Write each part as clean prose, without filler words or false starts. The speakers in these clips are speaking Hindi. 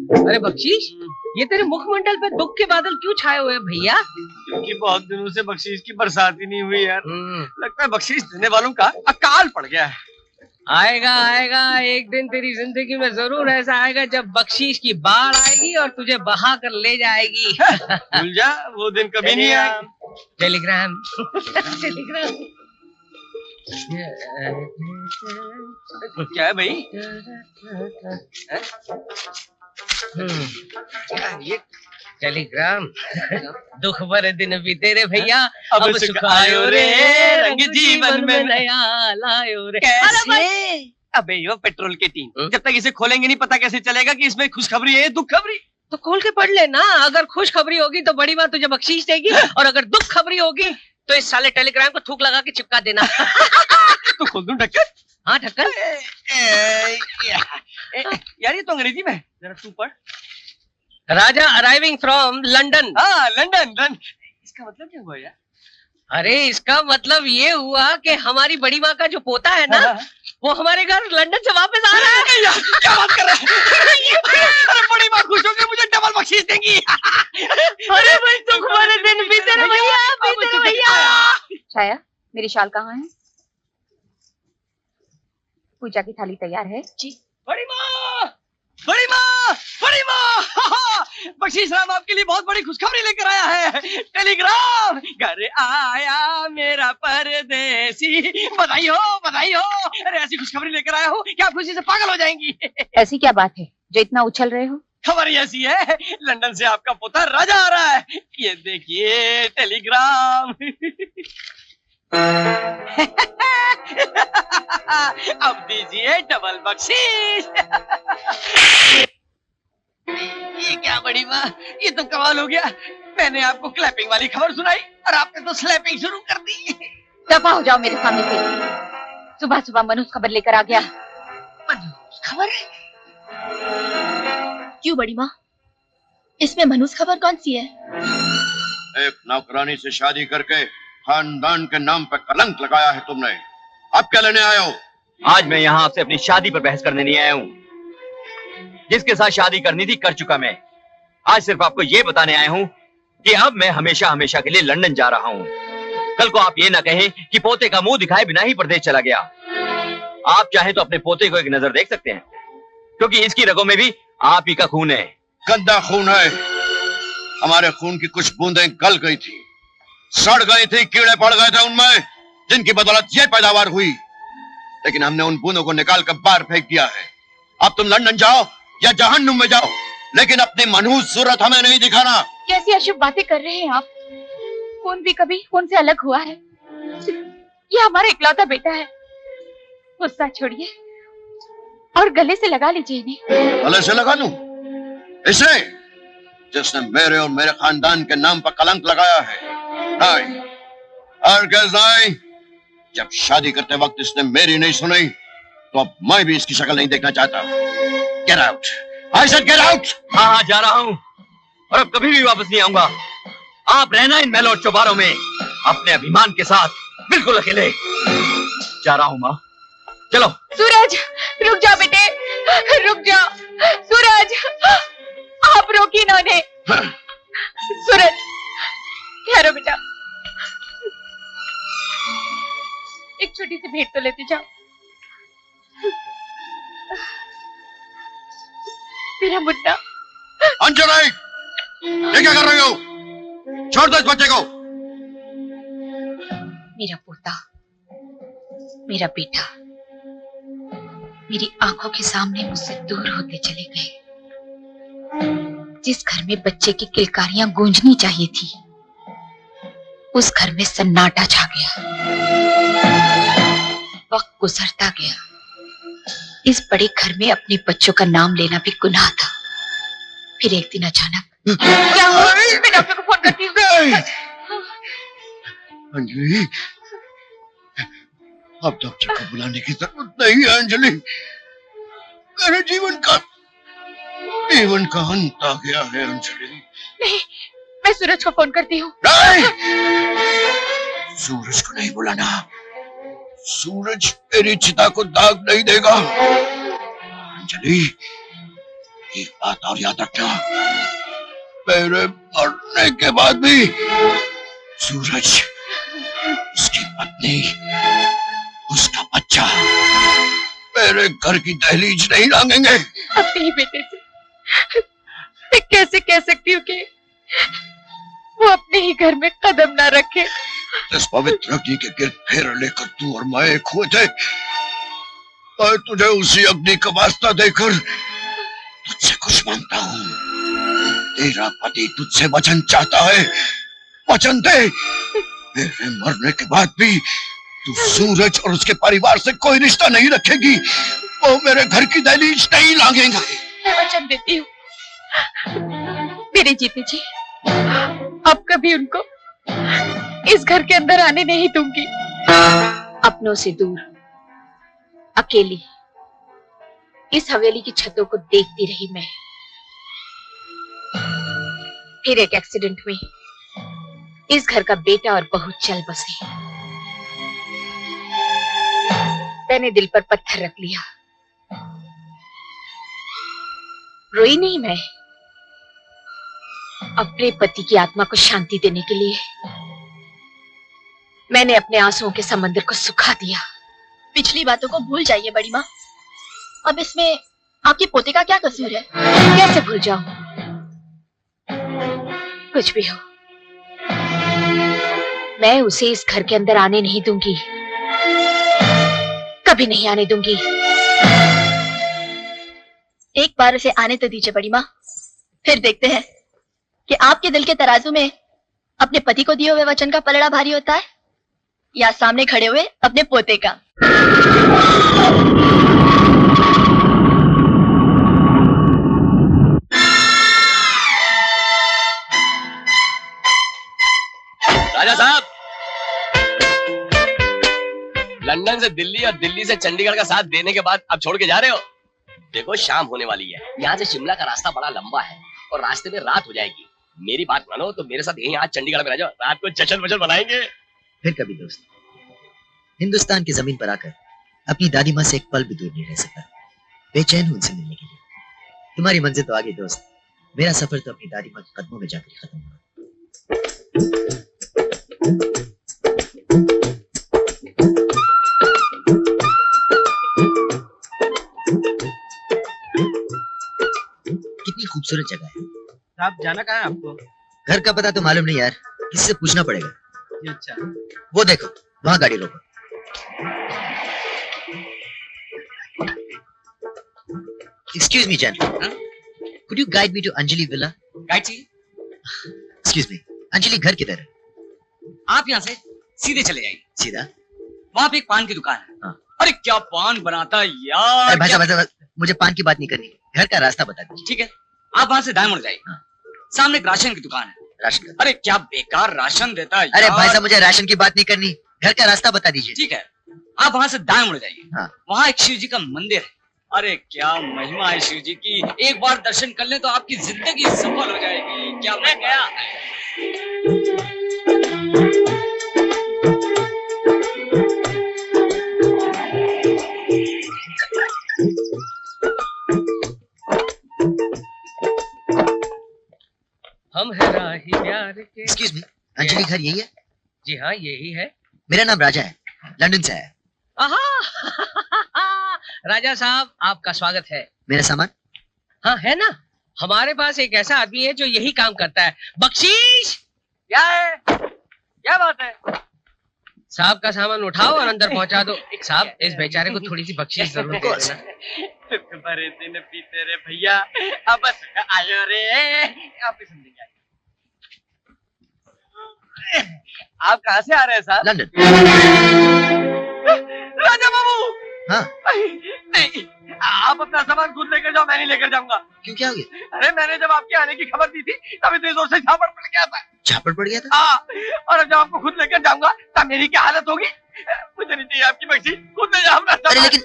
अरे बख्शीश, ये तेरे मुखमंडल पे दुख के बादल क्यों छाए हुए हैं भैया? क्योंकि बहुत दिनों से बख्शीश की बरसात ही नहीं हुई यार। लगता है बख्शीश देने वालों का अकाल पड़ गया है। आएगा आएगा, एक दिन तेरी जिंदगी में जरूर ऐसा आएगा जब बख्शीश की बाढ़ आएगी और तुझे बहा कर ले जाएगी। भूल जा, वो दिन कभी नहीं आया। टेलीग्राम टेलीग्राम क्या है भाई? ये टेलीग्राम। दुख भरे दिन बीते रे भैया, अब सुख आयो रे, रंग जीवन में नया लायो रे। कैसे? अबे यो पेट्रोल की टीम, जब तक इसे खोलेंगे नहीं पता कैसे चलेगा कि इसमें खुशखबरी है दुख खबरी। तो खोल के पढ़ लेना। अगर खुश खबरी होगी तो बड़ी माँ तुझे बख्शीश देगी, और अगर दुख खबरी होगी तो इस साले टेलीग्राम को थूक लगा के चिपका देना। तो खोल दूं ढक्कन? हाँ ढक्कन। यार ये तो अंग्रेजी में है, जरा तू पढ़। राजा अराइविंग फ्रॉम लंदन। हाँ लंदन। इसका मतलब क्या हुआ यार? अरे इसका मतलब ये हुआ कि हमारी बड़ी माँ का जो पोता है ना, वो हमारे घर लंदन से वापस आ रहा है। यार, क्या बात कर रहा है? अरे बड़ी माँ खुश होगी, मुझे डबल बख्शीश देंगी। अरे भाई दुख भरे दिन बीते रे भैया, बीते रे भैया। छाया, मेरी शाल कहाँ है? पूजा की थाली तैयार है? जी। बड़ी माँ, बड़ी माँ, बड़ी माँ, बख्शीश राम आपके लिए बहुत बड़ी खुशखबरी लेकर आया है। टेलीग्राम, घर आया मेरा परदेसी। बधाई हो, बधाई हो। अरे ऐसी खुशखबरी लेकर आया हो कि आप खुशी से पागल हो जाएंगी। ऐसी क्या बात है जो इतना उछल रहे हो? खबर ऐसी है, लंदन से आपका पोता राजा आ रहा है। ये देखिए टेलीग्राम। अब दीजिए डबल बख्शीश। ये क्या बड़ी माँ, ये तो कमाल हो गया। मैंने आपको क्लैपिंग वाली खबर सुनाई और आपने तो स्लैपिंग शुरू कर दी। दफा हो जाओ मेरे सामने से। सुबह सुबह मनोज खबर लेकर आ गया। खबर? क्यों बड़ी माँ, इसमें मनोज खबर कौन सी है? एक नौकरानी से शादी करके खानदान के नाम पर कलंक लगाया है तुमने। अब क्या लेने आए हो? आज मैं यहाँ आपसे अपनी शादी पर बहस करने नहीं आया हूँ। जिसके साथ शादी करनी थी कर चुका मैं। आज सिर्फ आपको ये बताने आया हूँ कि अब मैं हमेशा हमेशा के लिए लंदन जा रहा हूँ। कल को आप ये ना कहें कि पोते का मुंह दिखाए बिना ही प्रदेश चला गया। आप चाहें तो अपने पोते को एक नजर देख सकते हैं, क्योंकि इसकी रगों में भी आप ही का खून है। गंदा खून है। हमारे खून की कुछ बूंदें गल गई थी, सड़ गई थी, कीड़े पड़ गए थे उनमें, जिनकी बदौलत ये पैदावार हुई। लेकिन हमने उन बूंदों को निकाल कर बाहर फेंक दिया है। अब तुम लंदन जाओ या जहन्नुम में जाओ, लेकिन अपनी मनहूस सूरत हमें नहीं दिखाना। कैसी अशुभ बातें कर रहे हैं आप? खून भी कभी खून से अलग हुआ है। ये हमारा इकलौता बेटा है। गुस्सा छोड़िए और गले से लगा लीजिए इन्हें। गले से लगा लूं इसे, जिसने मेरे और मेरे खानदान के नाम पर कलंक लगाया है? नहीं, हरगिज़ नहीं। जब शादी करते वक्त इसने मेरी नहीं सुनी, तो अब मैं भी इसकी शक्ल नहीं देखना चाहता। Get out! I said get out! हाँ जा रहा हूँ और अब कभी भी वापस नहीं आऊंगा। आप रहना इन महलों और चौबारों में अपने अभिमान के साथ, बिल्कुल अकेले। जा रहा हूँ माँ, चलो। सूरज, रुक जाओ बेटे, रुक जाओ। सूरज, आप रोकिए ना उन्हें। सूरज, ठहरो बेटा, एक छोटी सी भेंट तो लेते जाओ। मेरा मुन्ना। अंजलि, ये क्या कर रही हो? छोड़ दो इस बच्चे को। मेरा पोता, मेरा बेटा मेरी आंखों के सामने मुझसे दूर होते चले गए। जिस घर में बच्चे की किलकारियां गूंजनी चाहिए थी, उस घर में सन्नाटा छा गया। वक्त गुजरता गया। इस बड़े घर में अपने बच्चों का नाम लेना भी गुनाह था। फिर एक दिन अचानक क्या हुआ? मैं डॉक्टर को फोन करती हूँ। अंजलि, अब डॉक्टर को बुलाने की जरूरत नहीं है अंजलि। मेरे जीवन का अंत आ गया है अंजलि। नहीं, मैं सूरज को फोन करती हूँ। नहीं, सूरज को नहीं बुलाना। सूरज मेरी चिता को दाग नहीं देगा। अंजलि, एक बात और याद रखना, मेरे मरने के बाद भी सूरज, उसकी पत्नी, उसका बच्चा मेरे घर की दहलीज नहीं लांघेंगे। अपने ही बेटे से मैं कैसे कह सकती हूँ कि वो अपने ही घर में कदम ना रखे। इस पवित्र अग्नि के गिर्द फेर लेकर तू और मैं एक हुए थे। मैं तुझे उसी अग्नि का वास्ता देकर तुझसे कुछ मांगता हूँ। तेरा पति तुझसे वचन चाहता है, वचन दे। मेरे मरने के बाद भी तू सूरज और उसके परिवार से कोई रिश्ता नहीं रखेगी। वो मेरे घर की दहलीज नहीं लांघेंगे। मैं वचन देती हूँ मेरे जीते जी, अब कभी उनको इस घर के अंदर आने नहीं दूंगी। अपनों से दूर अकेली इस हवेली की छतों को देखती रही मैं। फिर एक एक्सीडेंट में इस घर का बेटा और बहू चल बसे। मैंने दिल पर पत्थर रख लिया। रोई नहीं मैं, अपने पति की आत्मा को शांति देने के लिए मैंने अपने आंसुओं के समंदर को सुखा दिया। पिछली बातों को भूल जाइए बड़ी माँ, अब इसमें आपके पोते का क्या कसूर है? कैसे भूल जाऊं? कुछ भी हो, मैं उसे इस घर के अंदर आने नहीं दूंगी, कभी नहीं आने दूंगी। एक बार उसे आने तो दीजिए बड़ी माँ, फिर देखते हैं कि आपके दिल के तराजू में अपने पति को दिए हुए वचन का पलड़ा भारी होता है या सामने खड़े हुए अपने पोते का। राजा साहब, लंदन से दिल्ली और दिल्ली से चंडीगढ़ का साथ देने के बाद अब छोड़ के जा रहे हो? देखो शाम होने वाली है, यहाँ से शिमला का रास्ता बड़ा लंबा है और रास्ते में रात हो जाएगी। मेरी बात मानो तो मेरे साथ यहीं आज चंडीगढ़ में रह जाओ, रात को जश्न वजन मनाएंगे। फिर कभी दोस्त, हिंदुस्तान की जमीन पर आकर अपनी दादी माँ से एक पल भी दूर नहीं रह सका। बेचैन हूं उनसे मिलने के लिए। तुम्हारी मंजिल तो आगे दोस्त, मेरा सफर तो अपनी दादी माँ के कदमों में जाकर खत्म हुआ। कितनी खूबसूरत जगह है। आप जाना कहाँ है आपको? घर का पता तो मालूम नहीं यार, किसी से पूछना पड़ेगा। अच्छा, वो देखो वहां गाड़ी रोको। Excuse me Jain, could you guide me to Anjali villa? Guide चाहिए? एक्सक्यूज मी, अंजलि घर किधर है? आप यहाँ से सीधे चले जाइए, सीधा? वहाँ पे एक पान की दुकान है। हाँ। अरे क्या पान बनाता है यार! अरे भाई साहब, मुझे पान की बात नहीं करनी, घर का रास्ता बता दीजिए। ठीक है, आप वहाँ से दाएं मुड़ जाइए। हाँ। सामने एक राशन की दुकान है। राशन का? अरे क्या बेकार राशन देता है अरे यार। भाई साहब, मुझे राशन की बात नहीं करनी, घर का रास्ता बता दीजिए। ठीक है, आप वहाँ से दाएं मुड़ जाइए। हाँ। वहाँ एक शिव जी का मंदिर है। अरे क्या महिमा है शिव जी की, एक बार दर्शन कर ले तो आपकी जिंदगी सफल हो जाएगी। क्या मैं गया? हम है राही प्यार के। एक्सक्यूज मी, अंजलि घर यही है? जी हाँ, यही है। मेरा नाम राजा है, लंदन से आया। आहा राजा साहब, आपका स्वागत है। मेरा सामान? हाँ है ना, हमारे पास एक ऐसा आदमी है जो यही काम करता है। बख्शीश! क्या है? क्या बात है? साहब का सामान उठाओ और अंदर पहुंचा दो। साहब, इस बेचारे को थोड़ी सी बख्शीश जरूर दे देना। बड़े दिन पीते रे भैया, अब बस आयो रे। आप ही समझेंगे। आप कहाँ से आ रहे हैं साहब? लंदन। राजा बाबू! हाँ। नहीं, आप अपना सामान खुद लेकर जाओ, मैं नहीं लेकर जाऊंगा। क्यों, क्या हो गया? अरे मैंने जब आपके आने की खबर दी थी तब इतनी जोर से झापड़ पड़ गया था। झापड़ पड़ गया था? हाँ, और अब जब आपको खुद लेकर जाऊंगा तब मेरी क्या हालत होगी? मुझे नहीं चाहिए आपकी बख्शी, खुद ले जाओ अपना अरे सामान। लेकिन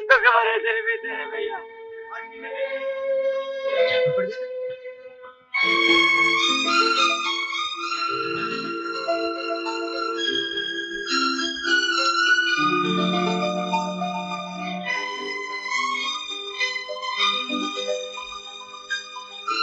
तो कमरे तेरे भी तेरे भैया। झापड़ पड़ गया था?